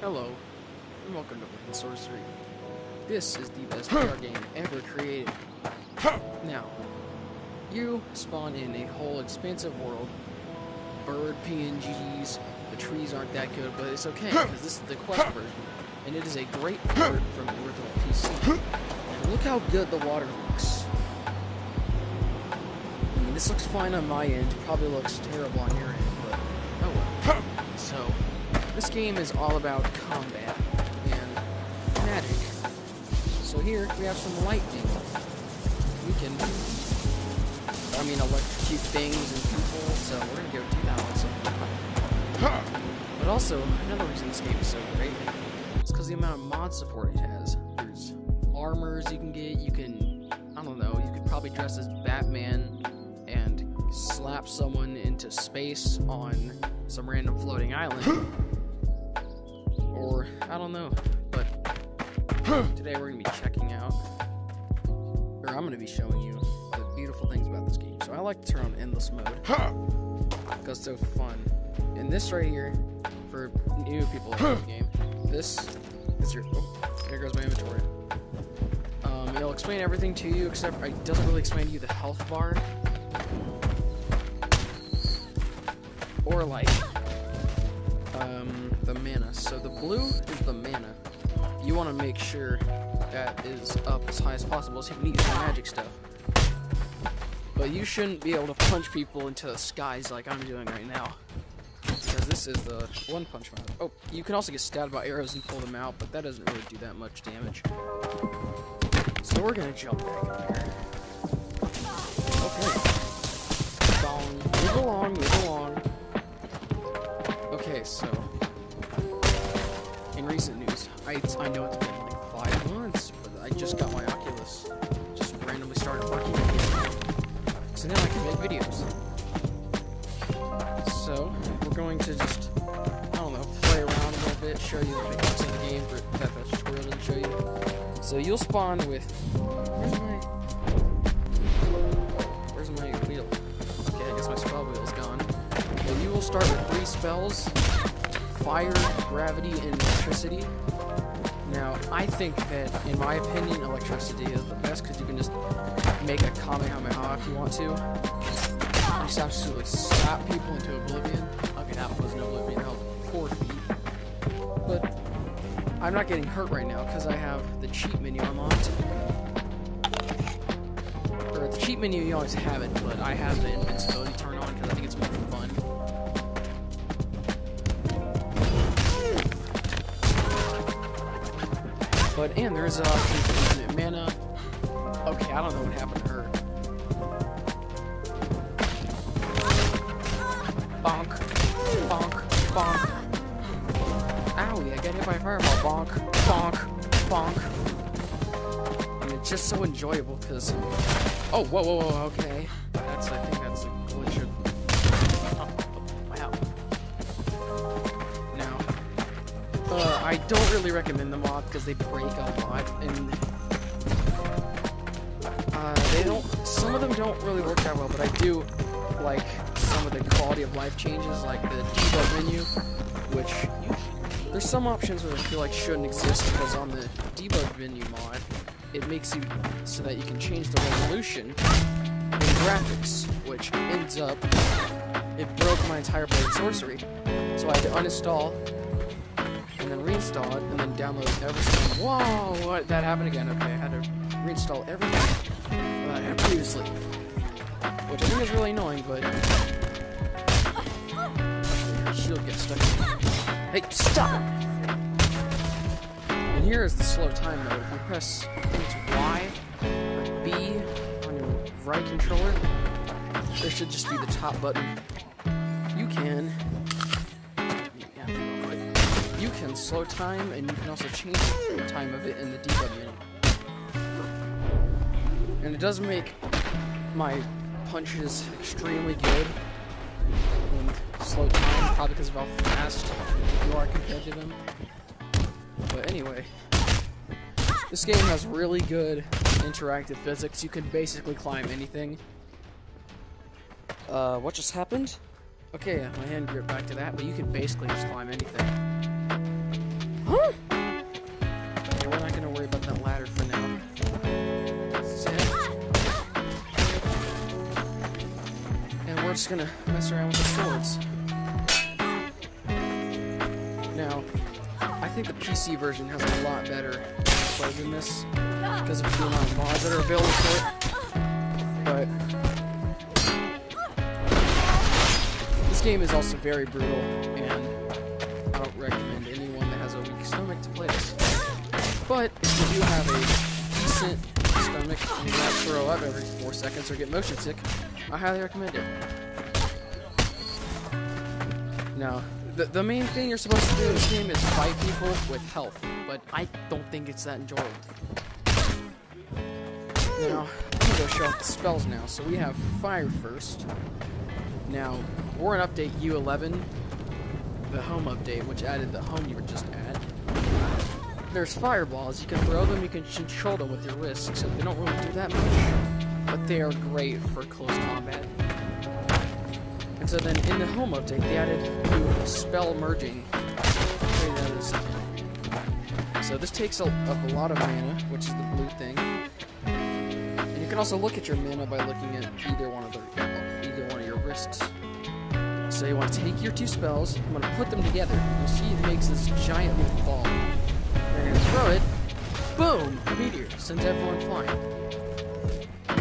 Hello, and welcome to Blade and Sorcery. This is the best VR game ever created. Now, you spawn in a whole expansive world, bird PNGs, the trees aren't that good, but it's okay, because this is the Quest version, and it is a great port from the original PC. And look how good the water looks. I mean, this looks fine on my end, probably looks terrible on your end, but oh well. So, this game is all about combat and magic. So here, we have some lightning. We can, electrocute things and people, so we're gonna go do that also. But also, another reason this game is so great is because the amount of mod support it has. There's armors you can get, you can, you could probably dress as Batman and slap someone into space on some random floating island. Or, I don't know, but today we're going to be checking out, or I'm going to be showing you the beautiful things about this game. So I like to turn on endless mode, because it's so fun. And this right here, for new people in the game, this is your, there goes my inventory. It'll explain everything to you, except it doesn't really explain to you the health bar, or like, the mana. So the blue is the mana. You want to make sure that is up as high as possible so you can use the magic stuff. But you shouldn't be able to punch people into the skies like I'm doing right now, because this is the one punch mode. Oh, you can also get stabbed by arrows and pull them out, but that doesn't really do that much damage. So we're gonna jump back in here. Okay. Move along. Okay, so in recent news, I know it's been like 5 months, but I just got my Oculus. Just randomly started working again. So now I can make videos. So we're going to just, play around a little bit, show you the mechanics of the game that the tutorial didn't show you. So you'll spawn with, where's my wheel? Okay, I guess my spell wheel's gone. Well, you will start with 3 spells. Fire, gravity, and electricity. Now, I think that, in my opinion, electricity is the best because you can just make a Kamehameha if you want to. Just absolutely slap people into oblivion. Okay, that wasn't oblivion, that was 4 feet. But I'm not getting hurt right now because I have the cheat menu unlocked. Or the cheat menu, you always have it, but I have the invincibility turned on because I think it's more fun. And there's an option for infinite mana. Okay, I don't know what happened to her. Bonk. Bonk. Bonk. Owie, I got hit by a fireball. Bonk. Bonk. Bonk. And it's just so enjoyable because... Oh, whoa, okay. I think that's a glitch. Wow. I don't really recommend the mod because they break a lot, and some of them don't really work that well, but I do like some of the quality of life changes, like the debug menu, which there's some options that I feel like shouldn't exist, because on the debug menu mod, it makes you so that you can change the resolution in graphics, which ends up, it broke my entire Blade and Sorcery, so I had to uninstall and then reinstall it, and then download everything. Whoa, what? That happened again. Okay, I had to reinstall everything that I had previously, which I think is really annoying, but your shield gets stuck. Hey, stop! And here is the slow time mode. If you press, I think it's Y or B on your right controller, there should just be the top button. You can slow time, and you can also change the time of it in the debug menu. And it does make my punches extremely good in slow time, probably because of how fast you are compared to them. But anyway, this game has really good interactive physics. You can basically climb anything. What just happened? Okay, my hand geared back to that, but you can basically just climb anything. Huh? Okay, we're not gonna worry about that ladder for now. And we're just gonna mess around with the swords. Now, I think the PC version has a lot better play than this because of the amount of mods that are available for it. But this game is also very brutal, and I don't recommend anyone that has a weak stomach to play this. But if you do have a decent stomach and you not throw up every 4 seconds or get motion sick, I highly recommend it. Now, the main thing you're supposed to do in this game is fight people with health, but I don't think it's that enjoyable. Now, I'm gonna go show off the spells now. So we have Fire first. Now, we're in update U11, the home update, which added the home you were just at. There's fireballs. You can throw them, you can control them with your wrist, except they don't really do that much. But they are great for close combat. And so then in the home update, they added new spell merging. So this takes up a lot of mana, which is the blue thing. And you can also look at your mana by looking at either one of your wrists. So you want to take your 2 spells, you want to put them together. You'll see it makes this giant little ball. You're going to throw it, boom, a meteor, sends everyone flying.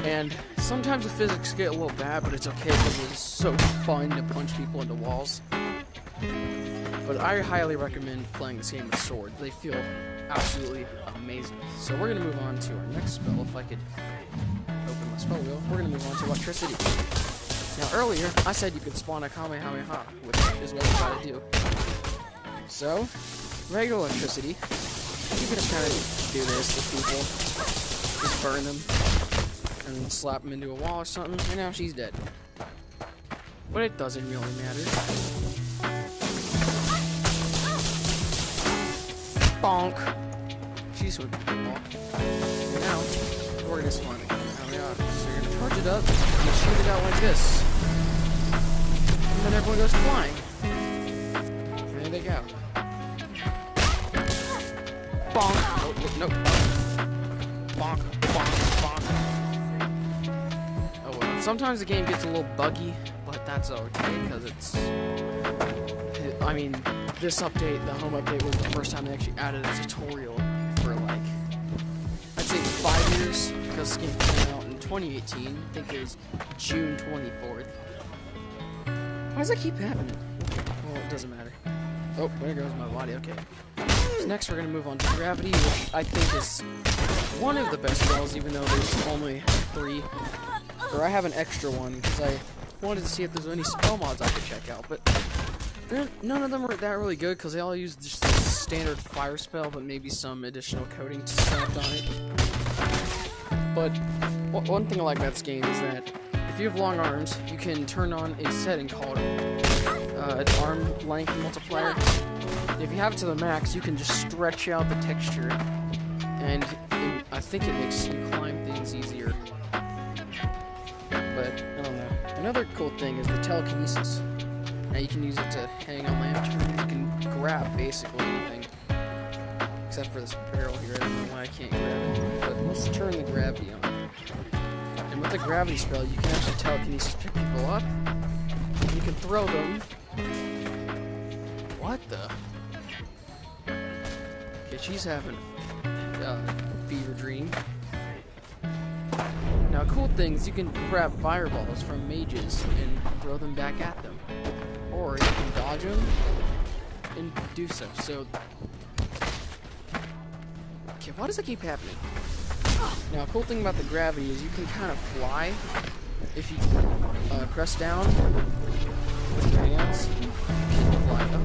And sometimes the physics get a little bad, but it's okay because it's so fun to punch people into walls. But I highly recommend playing this game with swords. They feel absolutely amazing. So we're going to move on to our next spell. If I could open my spell wheel, we're going to move on to electricity. Now earlier, I said you could spawn a Kamehameha, which is what we gotta do. So, regular electricity, you can just kind of do this to people. Just burn them, and slap them into a wall or something, and now she's dead. But it doesn't really matter. Bonk! She's with the wall. And now, we're gonna spawn it. So you're gonna charge it up, and shoot it out like this. And then everyone goes flying. There they go. Bonk! Oh, no. Bonk, bonk, bonk. Oh well, sometimes the game gets a little buggy, but that's okay, because it's... I mean, this update, the home update, was the first time they actually added a tutorial for, like, I'd say 5 years, because this game came out in 2018. I think it was June 24th. Why does that keep happening? Well, it doesn't matter. Oh, there goes my body, okay. So next we're going to move on to gravity, which I think is one of the best spells, even though there's only 3. Or I have an extra one, because I wanted to see if there's any spell mods I could check out, but none of them are that really good, because they all use just the standard fire spell, but maybe some additional coating slapped on it. But one thing I like about this game is that if you have long arms, you can turn on a setting called arm length multiplier. If you have it to the max, you can just stretch out the texture, and I think it makes you climb things easier. But I don't know. Another cool thing is the telekinesis. Now you can use it to hang on lanterns. You can grab basically anything, except for this barrel here. I don't know why I can't grab it. But let's turn the gravity on. And with the gravity spell, you can actually telekinesis pick people up. You can throw them. What the? Okay, she's having a fever dream. Now, cool things, you can grab fireballs from mages and throw them back at them. Or you can dodge them and do so. So, okay, why does it keep happening? Now, a cool thing about the gravity is you can kind of fly if you press down with your hands. You can fly up.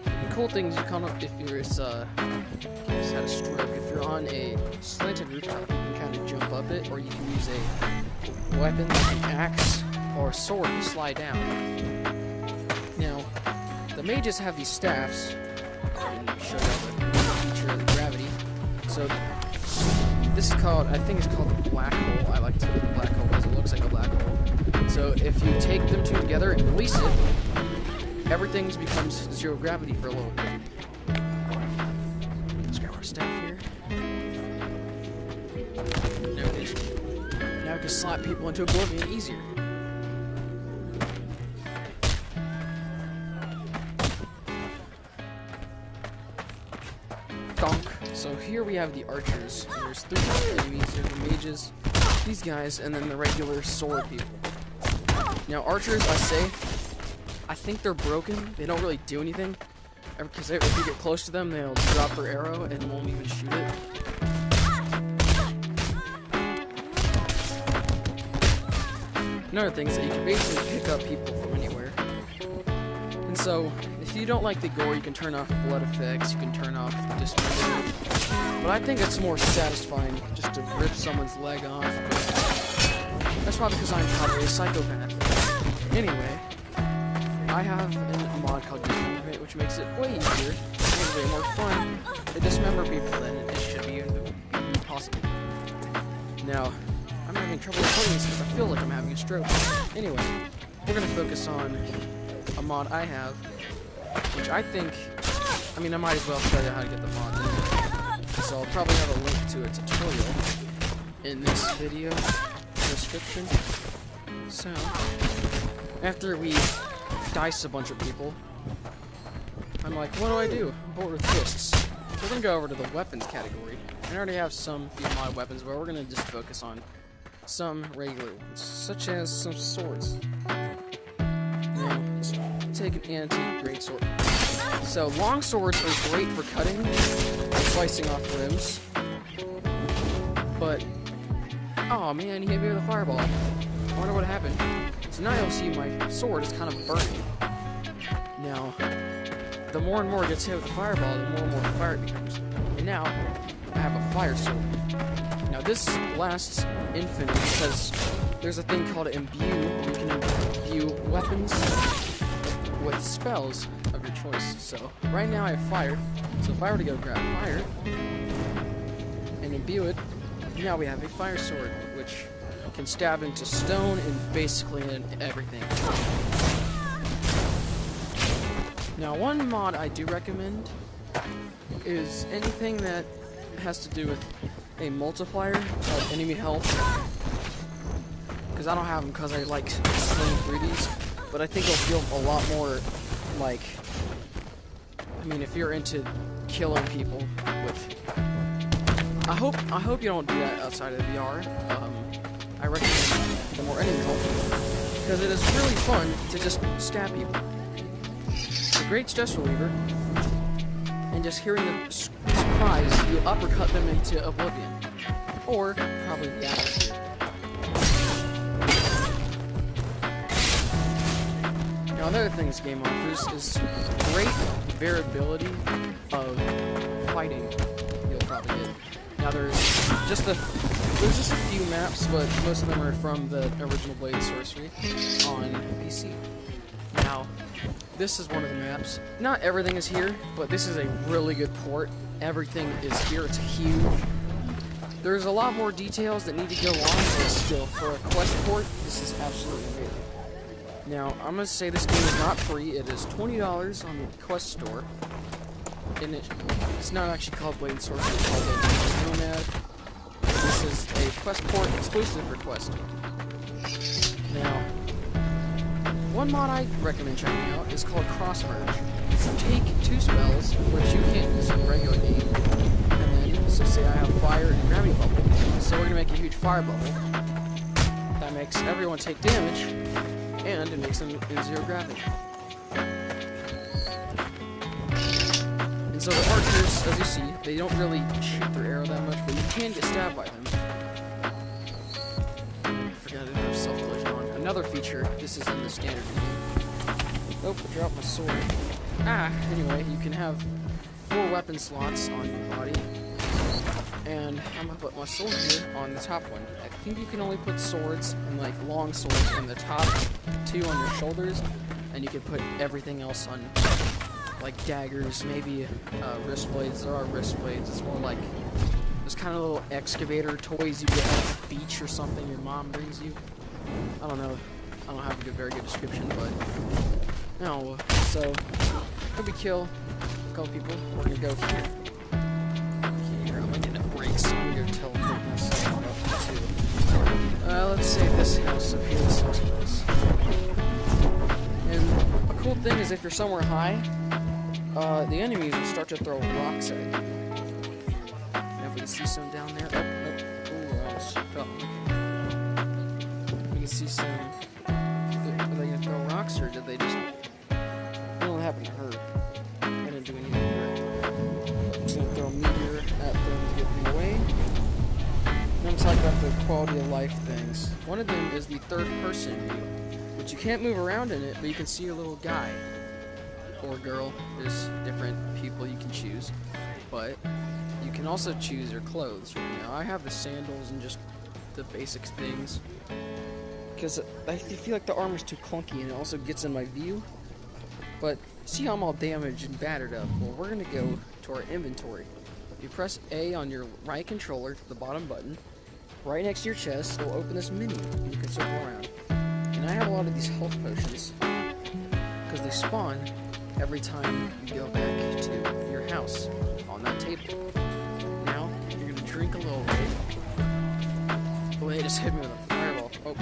The cool thing is you come up if you're just had a stroke. If you're on a slanted rooftop, you can kind of jump up it, or you can use a weapon like an axe or a sword to slide down. Now, the mages have these staffs. And show you the feature of the gravity. So this is called, I think it's called the black hole. I like to call it the black hole because it looks like a black hole. So if you take them two together and release it, everything becomes 0 gravity for a little bit. Let's grab our staff here. Now we can slap people into oblivion easier. So here we have the archers. And there's 3 enemies. There's the mages, these guys, and then the regular sword people. Now archers, I think they're broken. They don't really do anything. Because if you get close to them, they'll drop their arrow and won't even shoot it. Another thing is that you can basically pick up people from anywhere. And so, if you don't like the gore, you can turn off blood effects, you can turn off dismemberment. But I think it's more satisfying just to rip someone's leg off. That's probably because I'm probably a psychopath. Anyway, I have a mod called Dismemberment, which makes it way easier, and way more fun to dismember people than it should be even possible. Now, I'm having trouble recording this because I feel like I'm having a stroke. Anyway, we're going to focus on a mod I have, which I think, I might as well show you how to get the mod in. So I'll probably have a link to a tutorial in this video description. So, after we dice a bunch of people, I'm like, what do? I'm bored with fists. We're going to go over to the weapons category. I already have some few mod weapons, but we're going to just focus on some regular ones, such as some swords. Now, let's take an antique greatsword. So, long swords are great for cutting and slicing off limbs. But, oh man, he hit me with a fireball. I wonder what happened. So now you'll see my sword is kind of burning. Now, the more and more it gets hit with the fireball, the more and more fire it becomes. And now, I have a fire sword. Now this lasts infinite because there's a thing called imbue, where you can imbue weapons with spells of your choice. So right now I have fire, so if I were to go grab fire and imbue it, now we have a fire sword, which can stab into stone and basically in everything. Now one mod I do recommend is anything that has to do with a multiplier of enemy health, because I don't have them because I like slaying through these, but I think it'll feel a lot more like, if you're into killing people with, I hope you don't do that outside of VR. I recommend the more enemy health, because it is really fun to just stab people. It's a great stress reliever, and just hearing the surprise, you uppercut them into oblivion. Or, probably the atmosphere. Now, another thing this game offers is great variability of fighting you'll probably get. Now, there's just a few maps, but most of them are from the original Blade and Sorcery on PC. Now, this is one of the maps. Not everything is here, but this is a really good port. Everything is here. It's huge. There's a lot more details that need to go on, but still, for a quest port, this is absolutely amazing. Now, I'm going to say this game is not free. It is $20 on the Quest store. And it's not actually called Blade and Sorcery, it's called Blade and Nomad. This is a quest port exclusive for Quest. Now, one mod I recommend checking out is called Cross Merge. Take 2 spells, which you can't use in the regular game, and then, so say I have fire and gravity bubble, so we're going to make a huge fire bubble. That makes everyone take damage, and it makes them in 0 gravity. And so the archers, as you see, they don't really shoot their arrow that much, but you can get stabbed by them. I forgot I didn't have self-collision on. Another feature, this is in the standard game. Oh, I dropped my sword. Anyway, you can have 4 weapon slots on your body. And I'm gonna put my sword here on the top one. I think you can only put swords and long swords in the top 2 on your shoulders, and you can put everything else on, like daggers, maybe wrist blades. There are wrist blades. It's more like those kind of little excavator toys you get at the beach or something your mom brings you. I don't know. I don't have a very good description, but No, so if we kill a couple people, we're gonna go here. Okay, here, I'm gonna get a break, so I'm gonna go teleport myself up to, let's say this house up here, this house. And a cool thing is if you're somewhere high, the enemies will start to throw rocks at you. And if we can see some down there, ooh, I almost fell. We can see some. Are they gonna throw rocks, or did they just? I don't know what happened to her. I didn't do anything to her. I'm just gonna throw a meteor at them to get them away. And I'm talking about the quality of life things. One of them is the third person view, which you can't move around in it, but you can see your little guy or girl. There's different people you can choose, but you can also choose your clothes right now. I have the sandals and just the basic things because I feel like the armor's too clunky and it also gets in my view. But see how I'm all damaged and battered up? Well, we're gonna go to our inventory. You press A on your right controller, the bottom button, right next to your chest. It'll open this menu and you can circle around. And I have a lot of these health potions because they spawn every time you go back to your house on that table. Now, you're gonna drink a little bit. Oh, they just hit me with a fireball. Oh.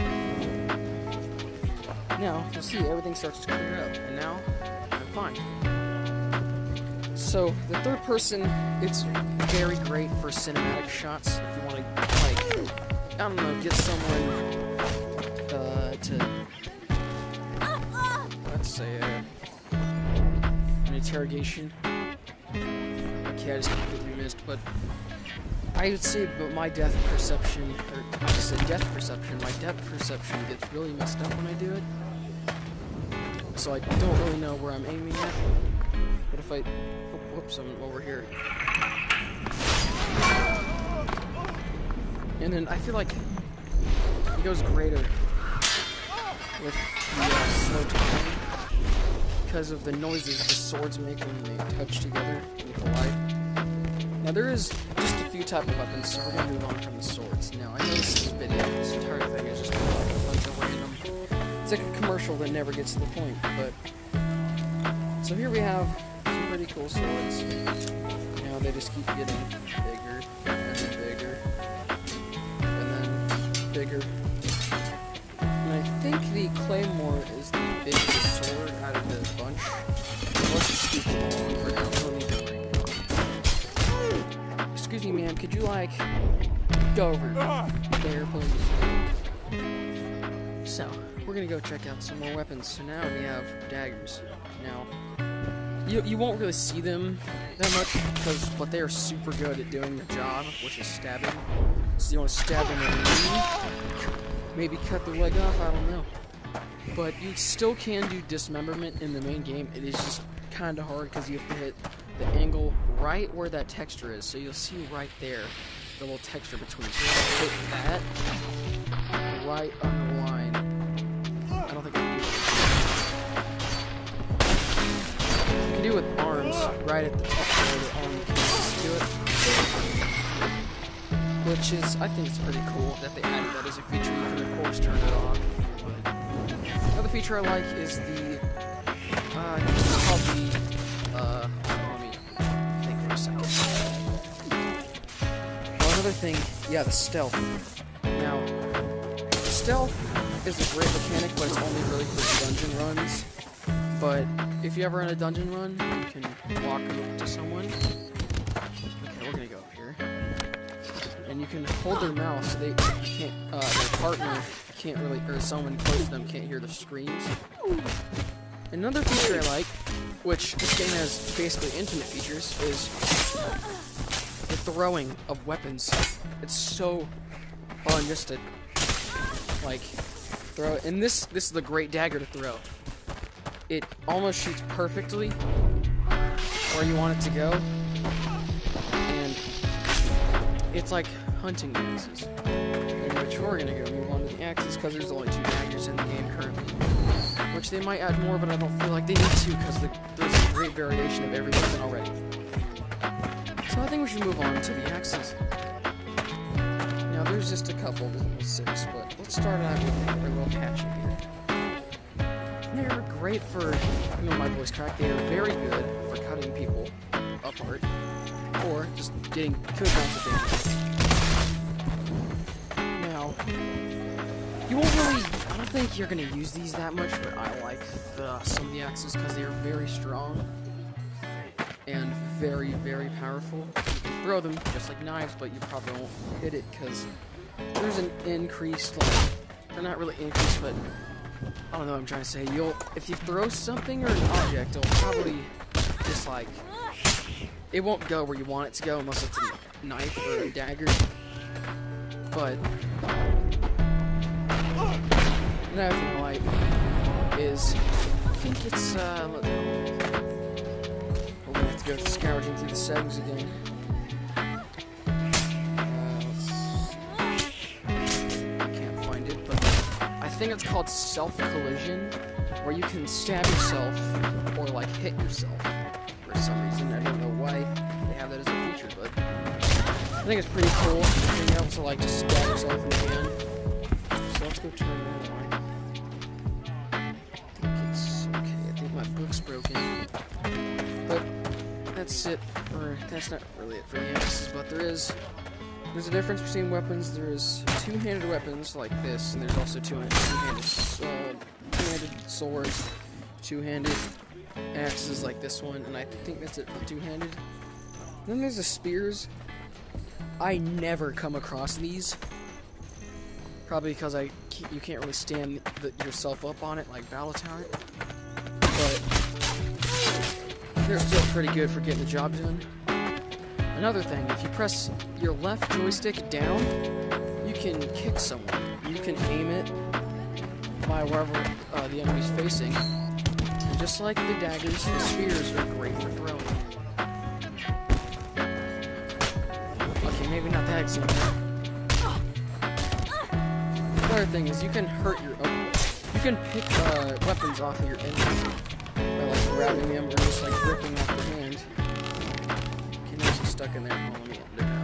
Now, you'll see everything starts to clear up, and now, I'm fine. So, the third person, it's very great for cinematic shots if you want to, like, I don't know, get someone, let's say, an interrogation. Okay, I just completely missed, but I would say but my depth perception, or I said depth perception, my depth perception gets really messed up when I do it. So I don't really know where I'm aiming at. But if I, whoops, I'm over here. And then I feel like it goes greater with the slow time because of the noises the swords make when they touch together and collide. Now there is just a few type of weapons, so we're gonna move on from the swords. Now I know this video, this entire thing is just like a bunch of random. It's like a commercial that never gets to the point, but so here we have some pretty cool swords. Now they just keep getting bigger and then bigger and then bigger. And I think the claymore is the biggest sword out of the bunch. Let's just keep it on for now. Excuse me, ma'am, could you, like, go over there, please? So, we're gonna go check out some more weapons. So now we have daggers. Now, you won't really see them that much, but they are super good at doing the job, which is stabbing. So you want to stab them in the knee, maybe cut their leg off, I don't know. But you still can do dismemberment in the main game. It is just kind of hard because you have to hit the angle right where that texture is. So you'll see right there the little texture between. So you have to hit that right on the line. I don't think I can do that. You can do it with arms right at the top where the arm connects to it. Which is, I think it's pretty cool that they added that as a feature. You can of course turn it off. But another feature I like is the, it's called the, let me think for a second. Oh, another thing, yeah, the stealth. Now, stealth is a great mechanic, but it's only really for dungeon runs. But if you ever run a dungeon run, you can walk up to someone. Okay, we're gonna go up here. And you can hold their mouse so they can't, their partner can't really, or someone close to them can't hear the screams. Another feature I like, which this game has basically infinite features, is the throwing of weapons. It's so fun just to, like, throw it. And this is the great dagger to throw. It almost shoots perfectly where you want it to go. And it's like hunting axes. In which we're gonna go move on to the axes because there's only 2 daggers in the game currently. Which they might add more, but I don't feel like they need to because there's a great variation of every weapon already. So I think we should move on to the axes. Now there's just a couple, there's only 6, but let's start out with a little hatchet here. There are great for, you know, my voice crack. They are very good for cutting people apart, or just getting good amounts of damage. Now, you won't really, I don't think you're going to use these that much, but I like some of the axes because they are very strong and very, very powerful. You can throw them just like knives, but you probably won't hit it because there's an increased, like, they're not really increased, but I don't know what I'm trying to say. If you throw something or an object, it'll probably just like, it won't go where you want it to go unless it's a knife or a dagger. But another thing I like is, I think it's, we're gonna have to go scrounging through the settings again. I think it's called self-collision, where you can stab yourself or like hit yourself for some reason. I don't know why they have that as a feature, but I think it's pretty cool being able to like just stab yourself in the hand. So let's go turn that on. I think it's okay. I think my book's broken, but that's it. Or that's not really it for the axes, but there's a difference between weapons. There's two-handed weapons like this, and there's also two-handed swords, two-handed axes like this one, and I think that's it for two-handed. Then there's the spears. I never come across these, probably because you can't really stand yourself up on it like Battle Talent, but they're still pretty good for getting the job done. Another thing, if you press your left joystick down, you can kick someone. You can aim it by wherever the enemy's facing. And just like the daggers, the spears are great for throwing. Okay, maybe not that example. Another thing is you can hurt you can pick weapons off of your enemies by like grabbing them or just like ripping off their hand. Stuck in there. Oh, let me end it now.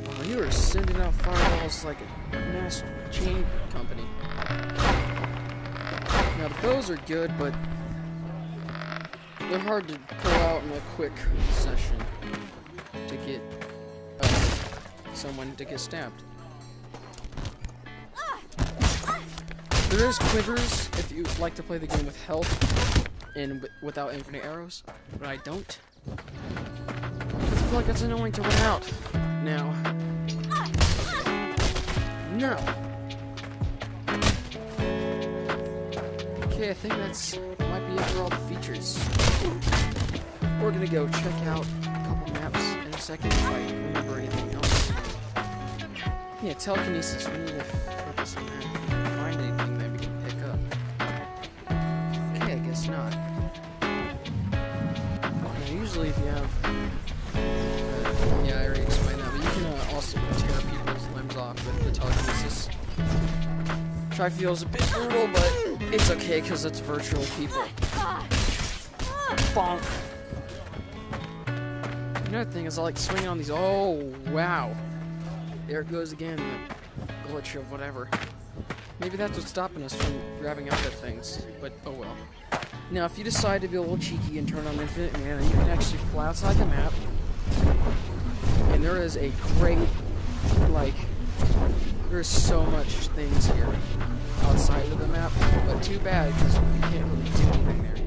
Oh, you are sending out fireballs like a national chain company. Now, the bows are good, but they're hard to pull out in a quick session to get someone to get stabbed. There is quivers if you like to play the game with health and without infinite arrows, but I don't. I feel like it's annoying to run out. Now. No. Okay, I think might be it for all the features. We're gonna go check out a couple maps in a second if I remember anything else. Yeah, telekinesis. We need to focus on that. Find anything that we can pick up. Okay, I guess not. Usually if you have, yeah, I already explained that, but you can also tear people's limbs off with the telekinesis. Which I feel is a bit brutal, but it's okay because it's virtual people. Bonk. Another thing is I like swinging on these. Oh, wow. There it goes again, the glitch of whatever. Maybe that's what's stopping us from grabbing out at things, but oh well. Now, if you decide to be a little cheeky and turn on Infinite Mana, you can actually fly outside the map, and there is a great, like, there's so much things here outside of the map, but too bad, because you can't really do anything there.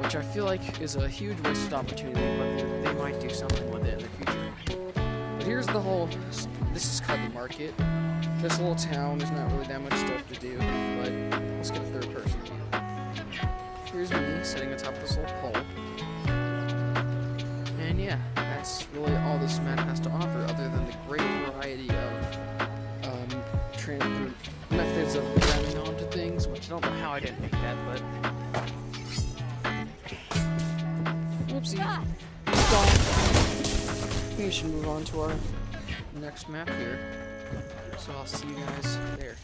Which I feel like is a huge wasted opportunity, but they might do something with it in the future. But here's the whole, this is called the market. This little town, there's not really that much stuff to do, but let's get a third person view. Here's me sitting atop this little pole. And yeah, that's really all this map has to offer, other than the great variety of methods of grabbing onto things, which I don't know how I didn't make that, but whoopsie. Stop. We should move on to our next map here. So I'll see you guys there.